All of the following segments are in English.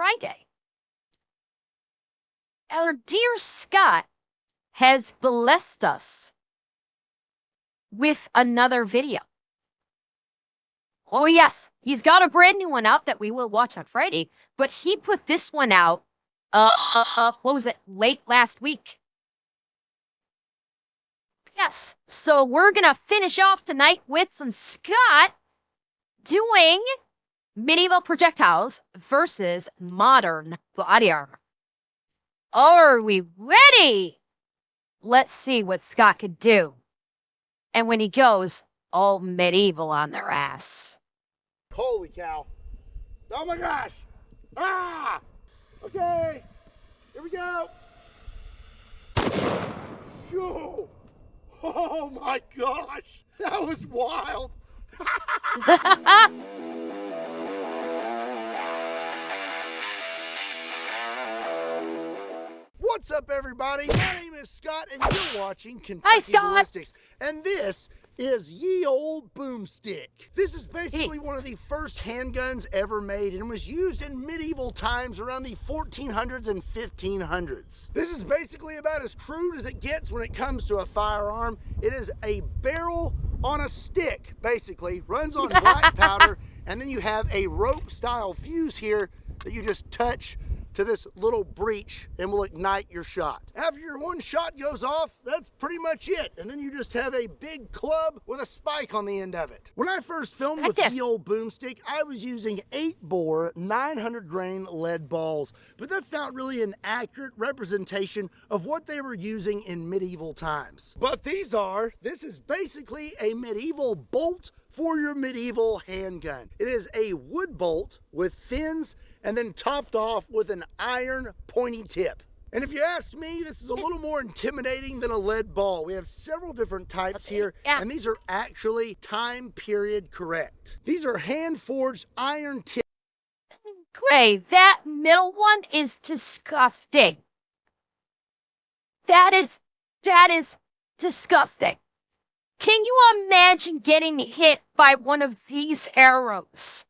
Friday. Our dear Scott has blessed us with another video. Oh yes, he's got a brand new one out that we will watch on Friday, but he put this one out, what was it, late last week. Yes, so we're gonna finish off tonight with some Scott doing medieval projectiles versus modern body armor. Are we ready? Let's see what Scott could do. And when he goes all medieval on their ass. Holy cow. Oh my gosh. Ah! Okay. Here we go. Phew. Oh my gosh. That was wild. What's up, everybody? My name is Scott, and you're watching Kentucky Ballistics. And this is ye old boomstick. This is basically one of the first handguns ever made and was used in medieval times around the 1400s and 1500s. This is basically about as crude as it gets when it comes to a firearm. It is a barrel on a stick, basically. Runs on black powder, and then you have a rope style fuse here that you just touch to this little breech and will ignite your shot. After your one shot goes off, that's pretty much it. And then you just have a big club with a spike on the end of it. When I first filmed with the old boomstick, I was using 8-bore 900 grain lead balls, but that's not really an accurate representation of what they were using in medieval times. But this is basically a medieval bolt for your medieval handgun. It is a wood bolt with fins and then topped off with an iron pointy tip. And if you ask me, this is a little more intimidating than a lead ball. We have several different types here, and these are actually time period correct. These are hand-forged iron tips. Gray, that middle one is disgusting. That is disgusting. Can you imagine getting hit by one of these arrows?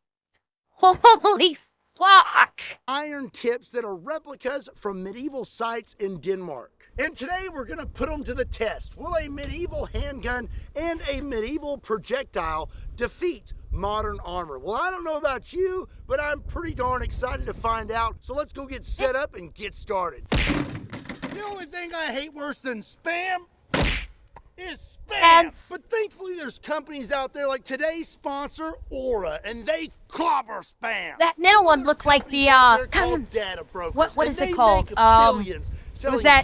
Holy fuck! Iron tips that are replicas from medieval sites in Denmark. And today we're gonna put them to the test. Will a medieval handgun and a medieval projectile defeat modern armor? Well, I don't know about you, but I'm pretty darn excited to find out. So let's go get set up and get started. The only thing I hate worse than spam is spam. But thankfully there's companies out there like today's sponsor, Aura, and they clobber spam. That middle one looked like the data brokers. What is it called? It was that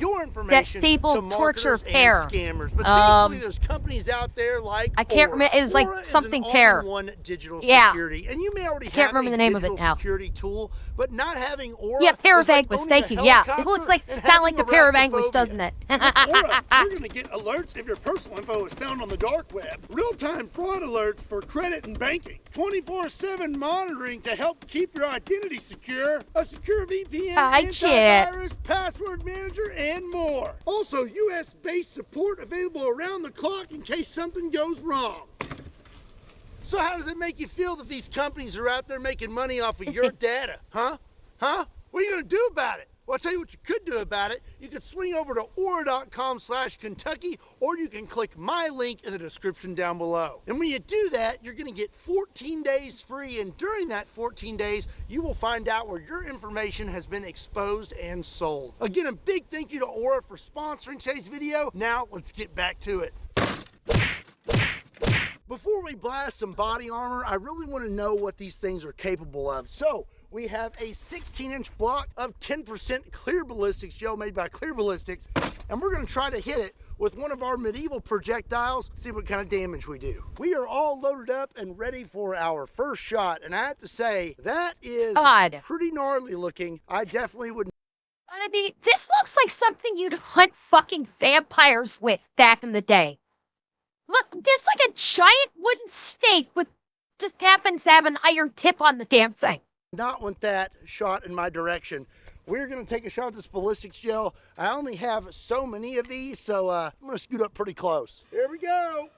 Sable torture pair. Scammers. But thankfully there's companies out there like I can't remember. It was like Aura something is an pair. all-in-one digital security, and you may already have remember the name of it now. security tool, but not having Aura. Yeah, pair of anguish. Thank you. Yeah, it looks like kind of like the pair of anguish, doesn't it? With Aura, you're gonna get alerts if your personal info is found on the dark web. Real-time fraud alerts for credit and banking. 24/7 monitoring to help keep your identity secure. A secure VPN, antivirus, password manager, and more. Also, US-based support available around the clock in case something goes wrong. So how does it make you feel that these companies are out there making money off of your data? Huh? What are you gonna do about it? Well, I'll tell you what you could do about it. You could swing over to aura.com/Kentucky, or you can click my link in the description down below. And when you do that, you're gonna get 14 days free, and during that 14 days, you will find out where your information has been exposed and sold. Again, a big thank you to Aura for sponsoring today's video. Now, let's get back to it. Before we blast some body armor, I really want to know what these things are capable of. So, we have a 16-inch block of 10% clear ballistics gel made by Clear Ballistics, and we're going to try to hit it with one of our medieval projectiles, see what kind of damage we do. We are all loaded up and ready for our first shot, and I have to say, that is pretty gnarly looking. I definitely would. I mean, this looks like something you'd hunt fucking vampires with back in the day. Look, there's like a giant wooden stake with just happens to have an iron tip on the damn thing. Not want that shot in my direction. We're gonna take a shot at this ballistics gel. I only have so many of these, so I'm gonna scoot up pretty close. Here we go.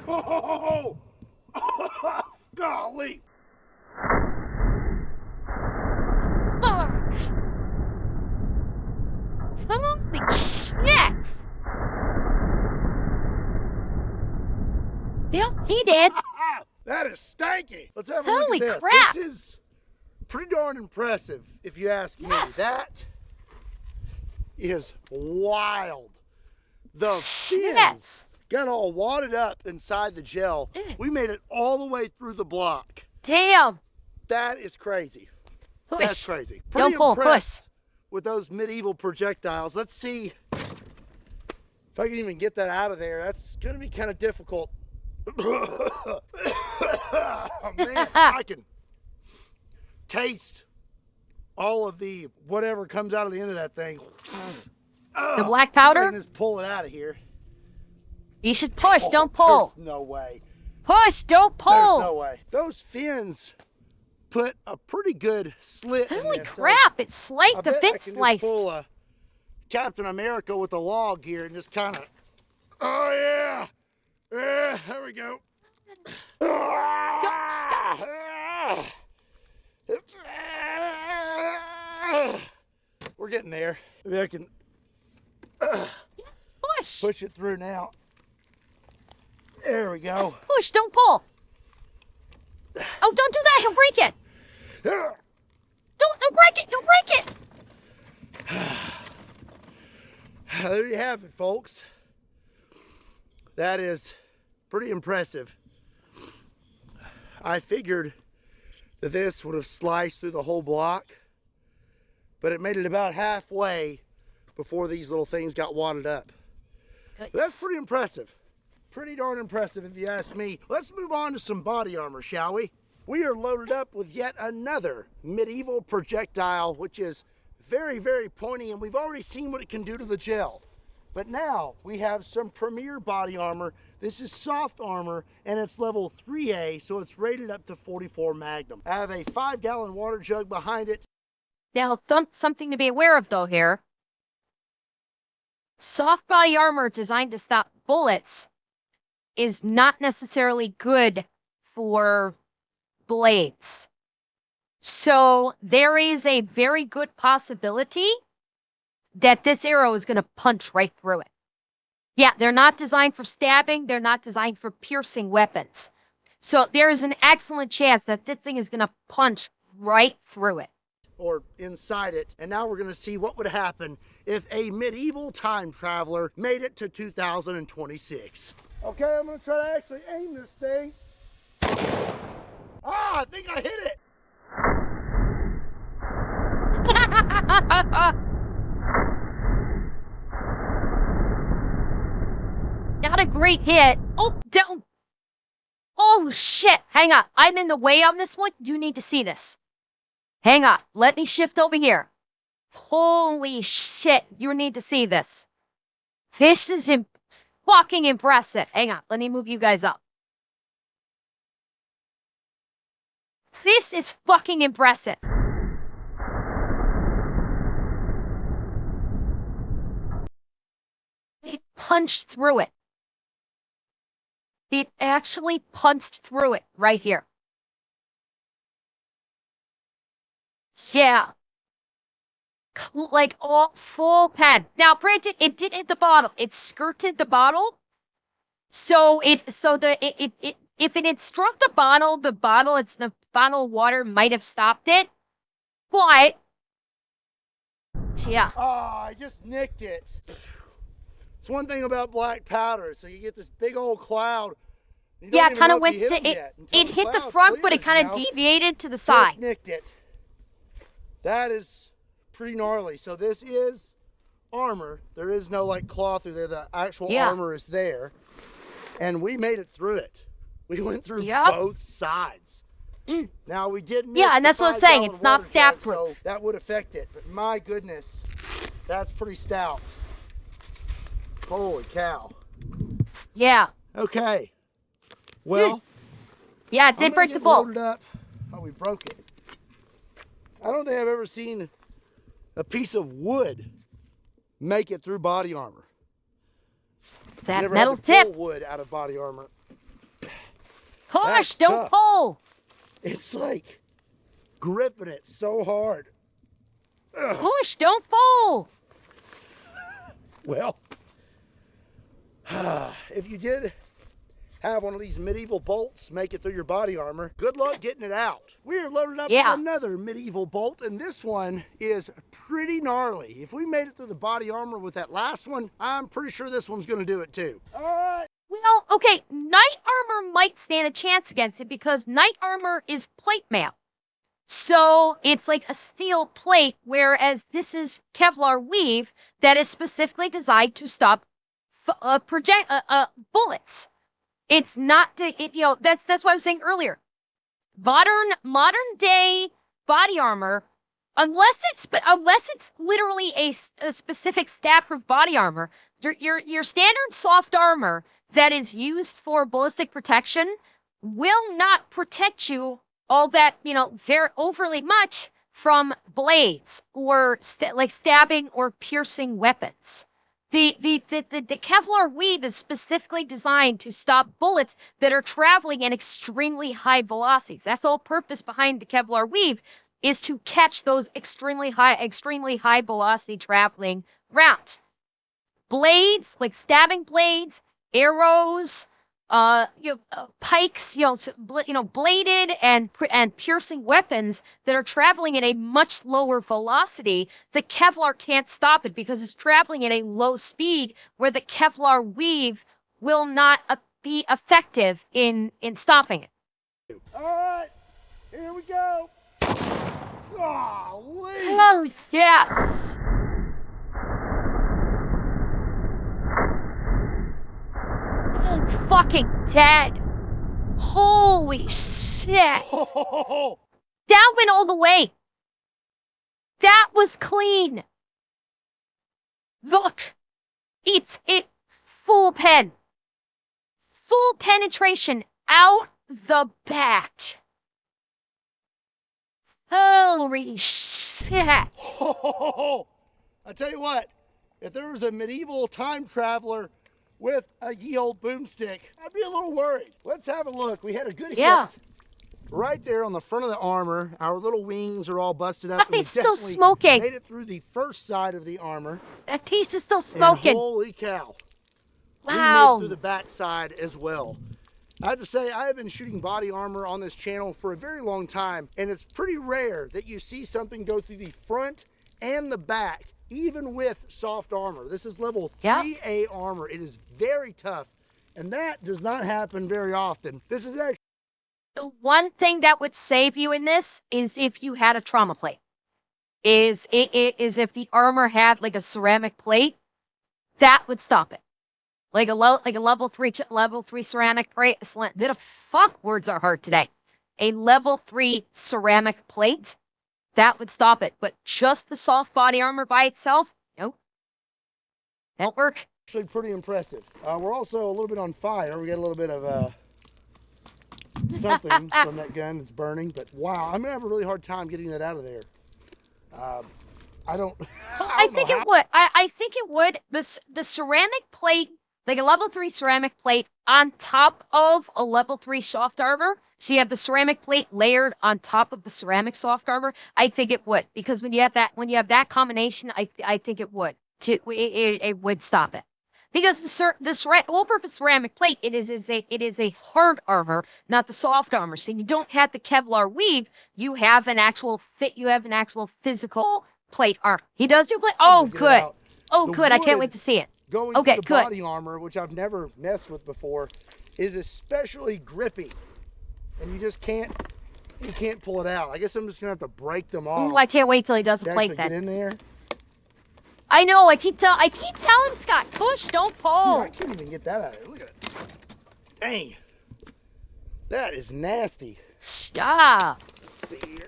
Oh, golly. Holy shit! Yep, he did. That is stanky. Let's have a look Holy at this. crap. This is pretty darn impressive, if you ask me. That is wild. The fins got all wadded up inside the gel. We made it all the way through the block. Damn. That is crazy. Push. That's crazy. Don't Pretty pull, impressed with those medieval projectiles. Let's see if I can even get that out of there. That's going to be kind of difficult. Oh, man, I can taste all of the whatever comes out of the end of that thing. The black powder? I can just pull it out of here. You should push, don't pull. There's no way. Push, don't pull. There's no way. Those fins put a pretty good slit in Holy there, crap, so it's sliced, the fin sliced. Pull a Captain America with a log here and just kind of, oh yeah, yeah, there we go. We're getting there. Maybe I can push it through now. There we go. Just push, don't pull. Oh, don't do that, he'll break it. Don't break it, you'll break it. There you have it, folks. That is pretty impressive. I figured that this would have sliced through the whole block, but it made it about halfway before these little things got wadded up. That's pretty impressive. Pretty darn impressive if you ask me. Let's move on to some body armor, shall we? We are loaded up with yet another medieval projectile, which is very, very pointy, and we've already seen what it can do to the gel. But now we have some premier body armor. This is soft armor, and it's level 3A, so it's rated up to 44 Magnum. I have a 5-gallon water jug behind it. Now, something to be aware of, though, here. Soft body armor designed to stop bullets is not necessarily good for blades. So there is a very good possibility that this arrow is going to punch right through it. Yeah, they're not designed for stabbing. They're not designed for piercing weapons. So there is an excellent chance that this thing is going to punch right through it. Or inside it. And now we're going to see what would happen if a medieval time traveler made it to 2026. Okay, I'm going to try to actually aim this thing. Ah, I think I hit it. Not a great hit. Oh, down. Oh, shit. Hang on. I'm in the way on this one. You need to see this. Hang on. Let me shift over here. Holy shit. You need to see this. This is fucking impressive. Hang on. Let me move you guys up. This is fucking impressive. It punched through it. It actually punched through it right here. Yeah. Like all full pen. Now, granted, it did hit the bottle. It skirted the bottle. So if it had struck the bottle of water might have stopped it. But yeah. Oh, I just nicked it. It's one thing about black powder, so you get this big old cloud. Yeah, it kind of went to it. It hit the front, but it kind of deviated to the side. Just nicked it. That is pretty gnarly. So this is armor. There is no like cloth through there. The actual armor is there, and we made it through it. We went through both sides. Now we did miss and that's what I'm saying. It's not stab proof. So that would affect it. But my goodness, that's pretty stout. Holy cow. Yeah. Okay. Well. Yeah, it did break the bolt. Loaded up. Oh, we broke it. I don't think I've ever seen a piece of wood make it through body armor. That Never metal had to tip. pull wood out of body armor. Push, don't pull. It's like gripping it so hard. Push, don't pull. Well, if you did have one of these medieval bolts make it through your body armor, good luck getting it out. We're loaded up with another medieval bolt, and this one is pretty gnarly. If we made it through the body armor with that last one, I'm pretty sure this one's gonna do it too. All right. Well, okay, knight armor might stand a chance against it because knight armor is plate mail. So it's like a steel plate, whereas this is Kevlar weave that is specifically designed to stop bullets. It's not to, that's what I was saying earlier. Modern day body armor, unless it's literally a specific stab-proof body armor, your standard soft armor that is used for ballistic protection will not protect you all that, very overly much from blades or like stabbing or piercing weapons. The Kevlar weave is specifically designed to stop bullets that are traveling at extremely high velocities. That's the whole purpose behind the Kevlar weave, is to catch those extremely high velocity traveling rounds. Blades, like stabbing blades, arrows, pikes, bladed and piercing weapons that are traveling at a much lower velocity, the Kevlar can't stop it because it's traveling at a low speed where the Kevlar weave will not be effective in stopping it. All right, here we go. Oh, yes. I'm fucking dead. Holy shit. That went all the way. That was clean. Look. It's full pen. Full penetration out the back. Holy shit. I tell you what, if there was a medieval time traveler with a ye old boomstick, I'd be a little worried. Let's have a look. We had a good hit right there on the front of the armor. Our little wings are all busted up. It's still smoking. Made it through the first side of the armor. That piece is still smoking. And holy cow. Wow. We made it through the back side as well. I have to say, I have been shooting body armor on this channel for a very long time, and it's pretty rare that you see something go through the front and the back, even with soft armor. This is level 3A armor. It is very tough, and that does not happen very often. This is actually... The one thing that would save you in this is if you had a trauma plate. Is if the armor had like a ceramic plate, that would stop it. Like a level 3 ceramic plate. Fuck, words are hard today. A level 3 ceramic plate, that would stop it. But just the soft body armor by itself, nope. That won't work. Actually pretty impressive. We're also a little bit on fire. We got a little bit of something from that gun that's burning. But wow, I'm gonna have a really hard time getting that out of there. I think it would. I think it would. The ceramic plate, like a level 3 ceramic plate on top of a level 3 soft armor. So you have the ceramic plate layered on top of the ceramic soft armor. I think it would, because when you have that combination, I think it would. It would stop it. Because the all-purpose ceramic plate, it is a hard armor, not the soft armor. So you don't have the Kevlar weave. You have an actual physical plate armor. He does do plate. Oh, good. Oh, good. I can't wait to see it. Going through the body armor, which I've never messed with before, is especially grippy, and you just can't pull it out. I guess I'm just gonna have to break them off. Ooh, I can't wait till he does a plate then. Get in there. I know. I keep telling Scott, push, don't pull. Dude, I can't even get that out of there. Look at it. Dang, that is nasty. Stop. Let's see here.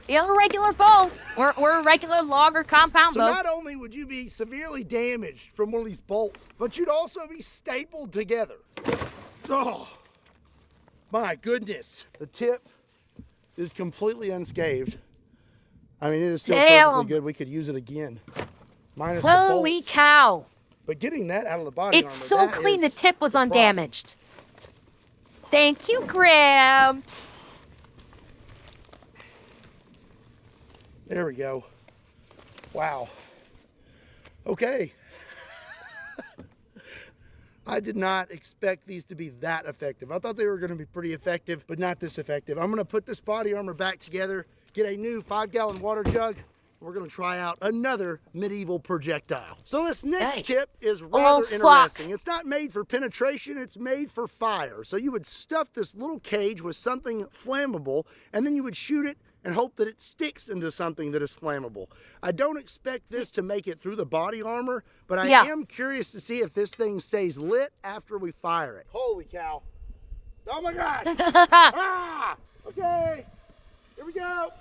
The other regular bow, or a regular log or compound bow. So not only would you be severely damaged from one of these bolts, but you'd also be stapled together. Oh, my goodness. The tip is completely unscathed. I mean, it is still perfectly good. We could use it again. Minus the bolts. Holy cow. But getting that out of the body armor, it's so clean the tip was undamaged. Thank you, Gramps. There we go. Wow. Okay. I did not expect these to be that effective. I thought they were going to be pretty effective, but not this effective. I'm going to put this body armor back together, get a new 5-gallon water jug. We're going to try out another medieval projectile. So this next tip is rather interesting. It's not made for penetration, it's made for fire. So you would stuff this little cage with something flammable, and then you would shoot it and hope that it sticks into something that is flammable. I don't expect this to make it through the body armor, but I am curious to see if this thing stays lit after we fire it. Holy cow. Oh my gosh. Ah! Okay, here we go.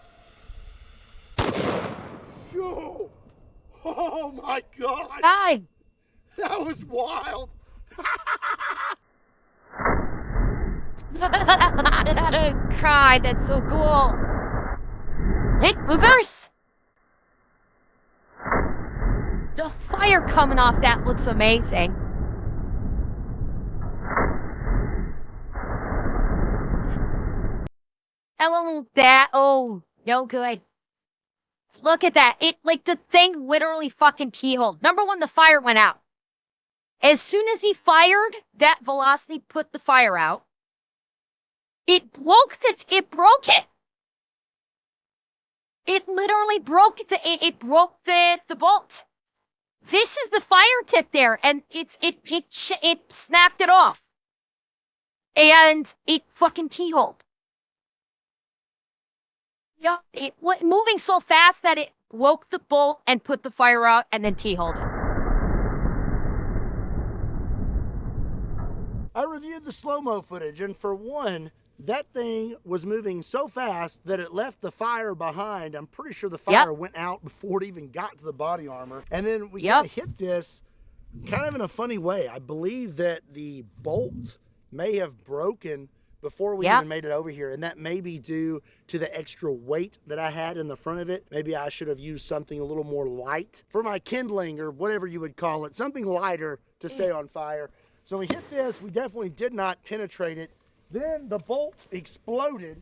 Whoa. Oh my gosh. Hi. That was wild. Cry, that's so cool. Hit reverse. The fire coming off that looks amazing. Oh, that, oh, no good. Look at that. It, like, the thing literally fucking keyholed. Number one, the fire went out. As soon as he fired, that velocity put the fire out. It broke it. It broke it. It literally broke it broke the bolt. This is the fire tip there, and it snapped it off. And it fucking keyholed. Yeah, it was moving so fast that it broke the bolt and put the fire out and then keyholed it. I reviewed the slow-mo footage, and for one, that thing was moving so fast that it left the fire behind. I'm pretty sure the fire went out before it even got to the body armor. And then we kind of hit this kind of in a funny way. I believe that the bolt may have broken before we even made it over here, and that may be due to the extra weight that I had in the front of it. Maybe I should have used something a little more light for my kindling, or whatever you would call it, something lighter to stay on fire. So we hit this, we definitely did not penetrate it. Then the bolt exploded,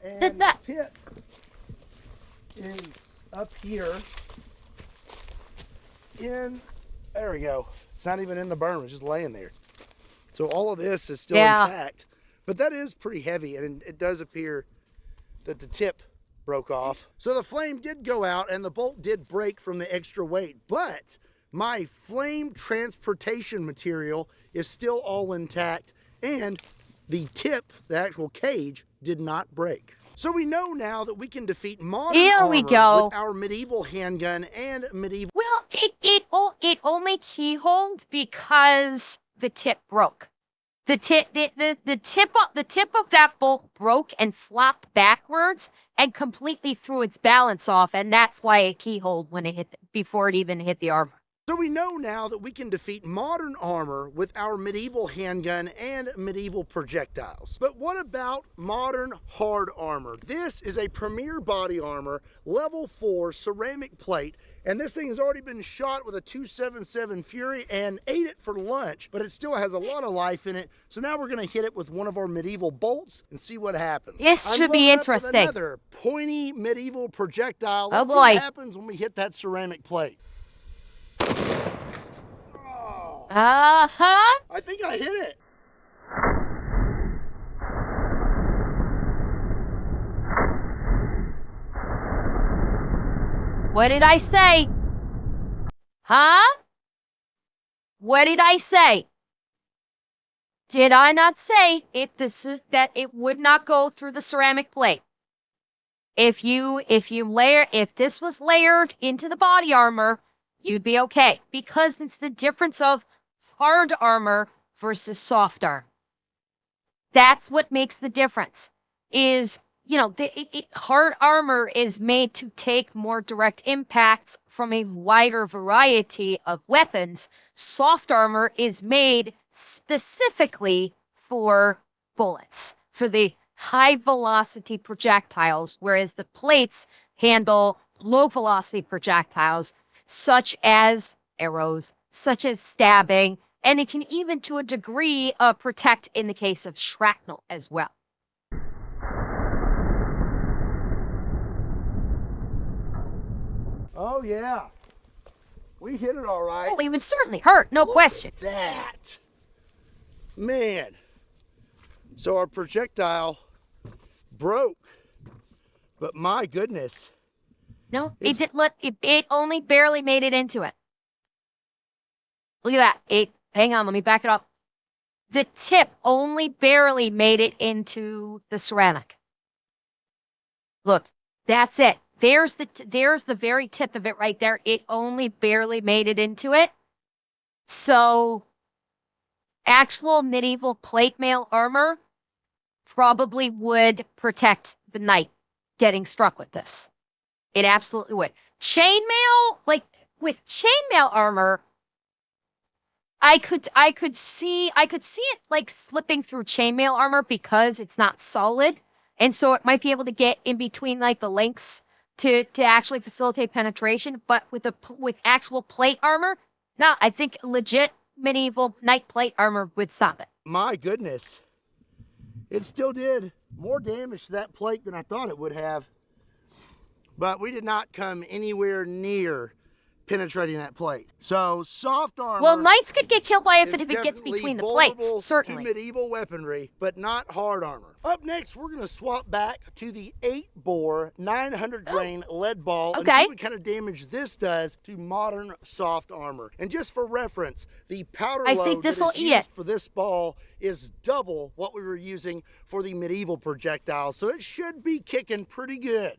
and the tip is up here there we go. It's not even in the burn, it's just laying there. So all of this is still intact. But that is pretty heavy, and it does appear that the tip broke off. So the flame did go out, and the bolt did break from the extra weight, but my flame transportation material is still all intact, and the tip, the actual cage, did not break. So we know now that we can defeat modern armor with our medieval handgun and medieval... Well, it only keyholed because the tip broke. The tip of that bolt broke and flopped backwards and completely threw its balance off, and that's why it keyholed when it hit before it even hit the armor. So we know now that we can defeat modern armor with our medieval handgun and medieval projectiles. But what about modern hard armor? This is a premier body armor, level 4 ceramic plate, and this thing has already been shot with a 277 Fury and ate it for lunch, but it still has a lot of life in it. So now we're gonna hit it with one of our medieval bolts and see what happens. This should be interesting. Another pointy medieval projectile. Oh Let's boy. see what happens when we hit that ceramic plate. I think I hit it. What did I say? Huh? What did I say? Did I not say that it would not go through the ceramic plate? If this was layered into the body armor, you'd be okay, because it's the difference of hard armor versus soft armor. That's what makes the difference. Is, you know, hard armor is made to take more direct impacts from a wider variety of weapons. Soft armor is made specifically for bullets, for the high velocity projectiles, whereas the plates handle low velocity projectiles, such as arrows, such as stabbing, and it can even to a degree protect in the case of shrapnel as well. Oh, yeah. We hit it all right. Oh, it would certainly hurt, no question. Look at that. Man. So our projectile broke. But my goodness. No, it only barely made it into it. Look at that. Hang on, let me back it up. The tip only barely made it into the ceramic. Look, that's it. There's the very tip of it right there. It only barely made it into it. So, actual medieval plate mail armor probably would protect the knight getting struck with this. It absolutely would. Chainmail, like with chainmail armor, I could see it like slipping through chainmail armor because it's not solid, and so it might be able to get in between like the links to actually facilitate penetration. But with actual plate armor, no, I think legit medieval knight plate armor would stop it. My goodness, it still did more damage to that plate than I thought it would have. But we did not come anywhere near penetrating that plate. So soft armor. Well, knights could get killed by it if it gets between the plates, certainly. To medieval weaponry, but not hard armor. Up next, we're going to swap back to the 8-bore 900 grain lead ball and see what kind of damage this does to modern soft armor. And just for reference, the powder load that is used for this ball is double what we were using for the medieval projectile, so it should be kicking pretty good.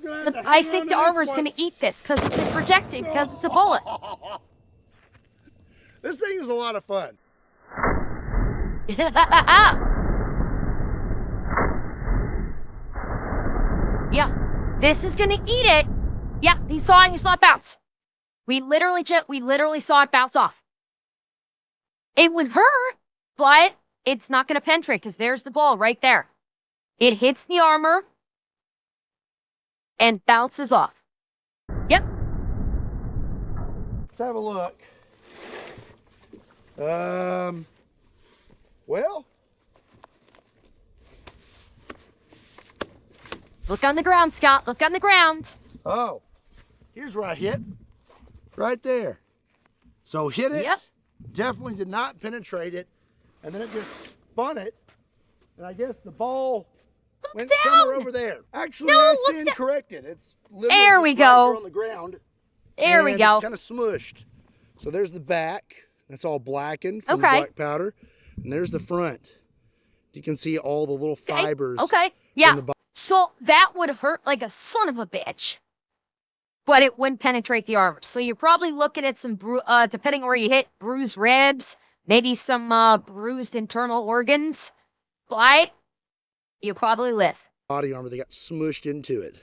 But I think the armor's going to eat this because it's a projectile, because it's a bullet. This thing is a lot of fun. Yeah, this is going to eat it. Yeah, you saw it bounce. We literally saw it bounce off. It would hurt, but it's not going to penetrate because there's the ball right there. It hits the armor and bounces off. Yep. Let's have a look. Well. Look on the ground, Scott. Look on the ground. Oh, here's where I hit. Right there. So hit it. Yep. Definitely did not penetrate it. And then it just spun it. And I guess the ball went somewhere over there. Actually, I stand corrected. It's literally there we go. Right here on the ground. There we go. It's kind of smushed. So there's the back. That's all blackened from the black powder. And there's the front. You can see all the little fibers. Okay. Yeah. So that would hurt like a son of a bitch. But it wouldn't penetrate the armor. So you're probably looking at some, depending on where you hit, bruised ribs, maybe some bruised internal organs. But you probably live. Body armor that got smushed into it.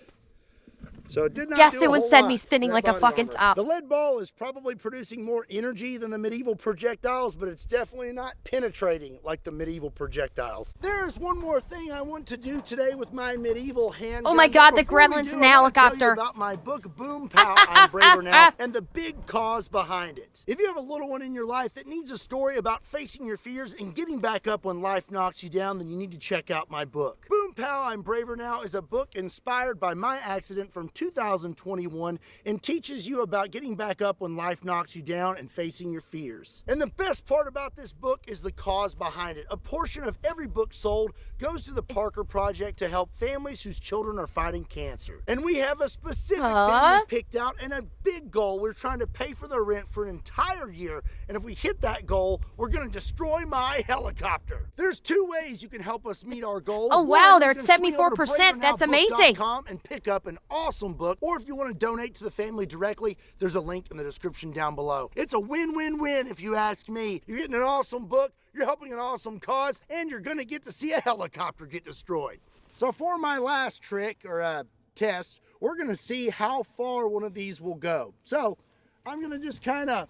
So it did not Yes, it would send me spinning like a fucking top. The lead ball is probably producing more energy than the medieval projectiles, but it's definitely not penetrating like the medieval projectiles. There is one more thing I want to do today with my medieval handgun. Oh my God, the gremlins in the helicopter. Tell you about my book, Boom Pow, I'm Braver Now, and the big cause behind it. If you have a little one in your life that needs a story about facing your fears and getting back up when life knocks you down, then you need to check out my book. Boom Pow, I'm Braver Now is a book inspired by my accident from 2021 and teaches you about getting back up when life knocks you down and facing your fears. And the best part about this book is the cause behind it. A portion of every book sold goes to the Parker Project to help families whose children are fighting cancer. And we have a specific family picked out and a big goal. We're trying to pay for their rent for an entire year. And if we hit that goal, we're going to destroy my helicopter. There's two ways you can help us meet our goal. Oh, wow, they're at 74%. That's amazing. And pick up an awesome book. Or if you want to donate to the family directly, there's a link in the description down below. It's a win-win-win if you ask me. You're getting an awesome book, you're helping an awesome cause, and you're going to get to see a helicopter get destroyed. So for my last trick or test, we're going to see how far one of these will go. So I'm going to just kind of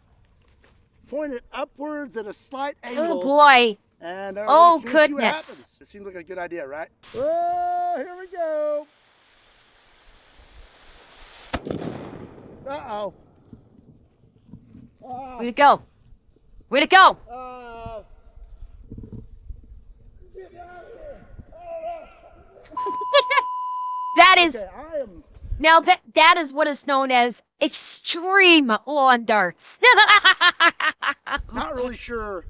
point it upwards at a slight angle. Oh boy. And oh goodness. See what happens. It seems like a good idea, right? Oh, here we go. Uh-oh. Way to go. Way to go. Get out of here. That is... Okay, Now that is what is known as extreme lawn darts. Not really sure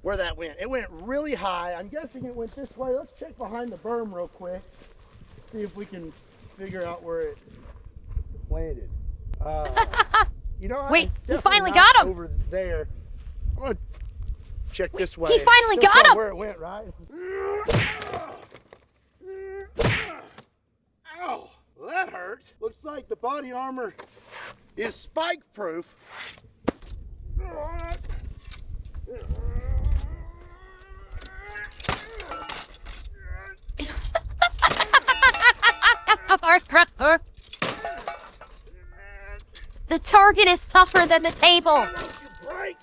where that went. It went really high. I'm guessing it went this way. Let's check behind the berm real quick. See if we can figure out where it landed. You know, wait, he finally got him. Over there. I'm gonna check this way. He finally got him. Where it went, right? Ow, that hurt. Looks like the body armor is spike proof. The target is tougher than the table. Break.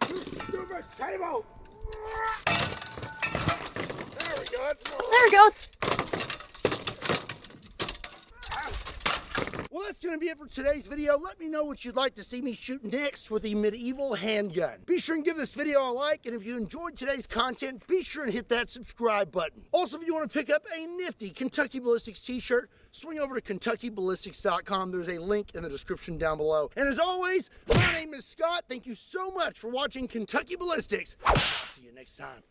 Stupid table. There we go. There it goes. Well, that's going to be it for today's video. Let me know what you'd like to see me shoot next with a medieval handgun. Be sure and give this video a like, and if you enjoyed today's content, be sure and hit that subscribe button. Also, if you want to pick up a nifty Kentucky Ballistics t-shirt, swing over to KentuckyBallistics.com. There's a link in the description down below. And as always, my name is Scott. Thank you so much for watching Kentucky Ballistics. I'll see you next time.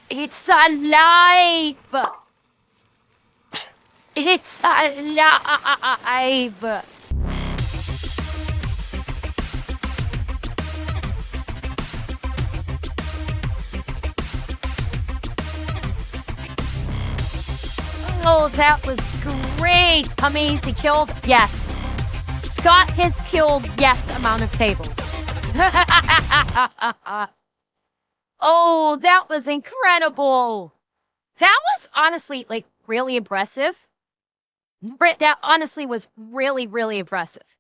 It's alive. It's alive. Oh, that was great. How many has he killed? Yes. Scott has killed yes amount of tables. Oh, that was incredible. That was honestly like really impressive. That honestly was really, really impressive.